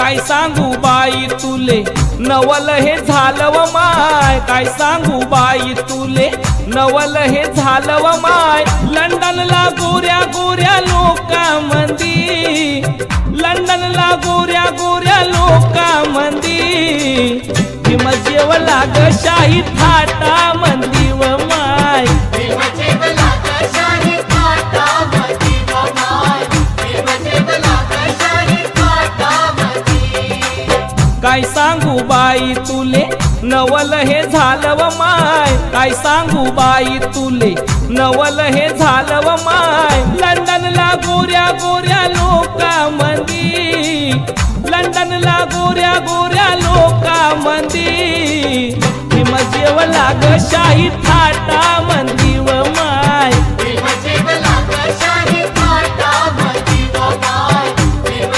काय सांगू बाई तुले नवल हे झालं व माय, काय सांगू बाई तुले नवल हे झालं व माय। लंडनला गोऱ्या गोऱ्या लोकांमंदी, लंडनला गोऱ्या गोऱ्या लोकांमंदी भीम जेवला ग शाही थाटामंदी व माय। काय सांगू बाई तुले नवल हे झालं व माय, काय सांगू बाई तुले नवल हे झालं व माय। लंडनला गोऱ्या गोऱ्या लोकांमंदी, लंडनला गोऱ्या गोऱ्या लोकांमंदी भीम जेवला ग शाही थाटामंदी